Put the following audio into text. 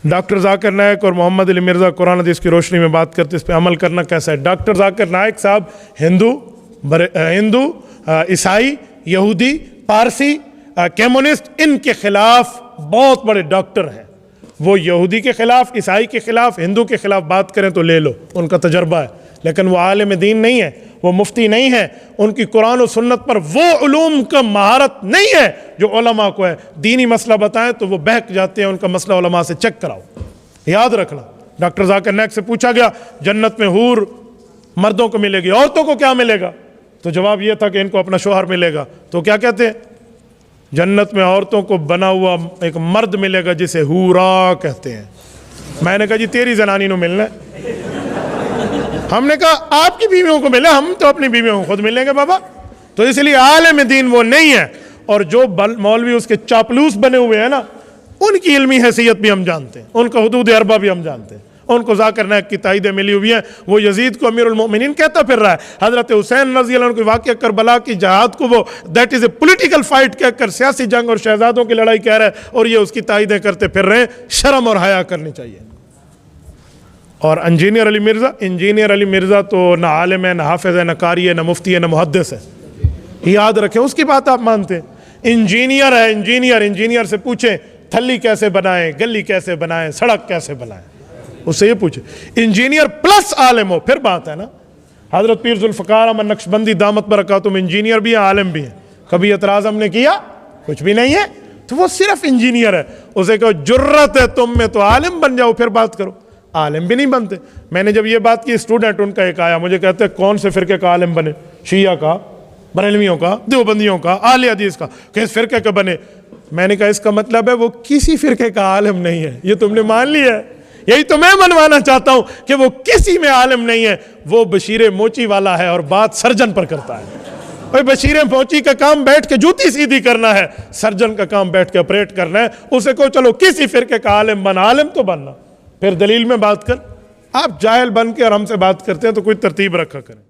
Doctor Zakir नायक और मोहम्मद अली मिर्ज़ा कुरान हदीस की रोशनी में बात करते, इस पर अमल करना कैसा है। डॉक्टर जाकिर नायक साहब हिंदू, ईसाई, यहूदी, पारसी, कम्युनिस्ट, इनके खिलाफ बहुत बड़े डॉक्टर हैं। वो यहूदी के खिलाफ, ईसाई के खिलाफ, हिंदू के खिलाफ बात करें तो ले लो, उनका तजर्बा है, लेकिन वो आलिम दीन नहीं है, वो मुफ्ती नहीं है। उनकी कुरान और सुन्नत पर वो उलूम का महारत नहीं है जो उलमा को है। दीनी मसला बताएं तो वो बहक जाते हैं, उनका मसला उलमा से चेक कराओ। याद रखना, डॉक्टर जाकिर नायक से पूछा गया जन्नत में हूर मर्दों को मिलेगी, औरतों को क्या मिलेगा? तो जवाब यह था कि इनको अपना शोहर मिलेगा। तो क्या कहते हैं? जन्नत में औरतों को बना हुआ एक मर्द मिलेगा जिसे हूरा कहते हैं। मैंने कहा जी तेरी जनानी को मिलना है। हमने कहा आपकी बीवियों को मिले, हम तो अपनी बीवियों को खुद मिलेंगे बाबा। तो इसलिए आलिम दीन वो नहीं है। और जो मौलवी उसके चापलूस बने हुए हैं ना, उनकी इल्मी हैसियत भी हम जानते हैं, उनका हुदूद अरबा भी हम जानते हैं। उनको जाकिर नायक की ताईदें मिली हुई हैं। वो यजीद को अमीरुल मोमिनीन कहता फिर रहा है, हजरत हुसैन रज़ी अल्लाह अन्हु के वाक़या करबला की जहाद को वो that is a political fight कहकर सियासी जंग और शहजादों की लड़ाई कह रहा है, और ये उसकी ताईदें करते फिर रहे हैं। शर्म और हया करनी चाहिए। और इंजीनियर अली मिर्ज़ा तो ना आलिम है, ना हाफिज़ है, ना कारी है, ना मुफ्ती है, ना मुहद्दिस है। याद रखें, उसकी बात आप मानते हैं। इंजीनियर है, इंजीनियर से पूछें थली कैसे बनाएं, गली कैसे बनाएं, सड़क कैसे बनाएं, उससे ये पूछे। इंजीनियर प्लस आलिम हो, फिर बात है ना। हजरत पीर ज़ुल्फ़िकार अहमद नक्शबंदी दामत बरकातुहुम इंजीनियर भी हैं, आलिम भी हैं। कभी एतराज़ हमने किया? कुछ भी नहीं है। तो वो सिर्फ इंजीनियर है। उसे कहो जुर्रत है तुम में तो आलिम बन जाओ, फिर बात करो। आलिम भी नहीं बनते। मैंने जब ये बात की, स्टूडेंट उनका एक आया, मुझे कहते हैं कौन से फ़िरके का आलिम बने? शिया का, बरेलवियों का, देवबंदियों का, आले हदीस का, किस फ़िरके का बने? मैंने कहा इसका मतलब है वो किसी फ़िरके का आलिम नहीं है। ये तुमने मान लिया है। यही तो मैं मनवाना चाहता हूं कि वो किसी में आलिम नहीं है। वो बशीर मोची वाला है और बात सर्जन पर करता है। भाई बशीर मोची का काम बैठ के जूती सीधी करना है, सर्जन का काम बैठ के ऑपरेट करना है। उसे को चलो किसी फिरके का आलिम बन, आलिम तो बनना, फिर दलील में बात कर। आप जाहिल बन के और हमसे बात करते हैं तो कोई तरतीब रखा करें।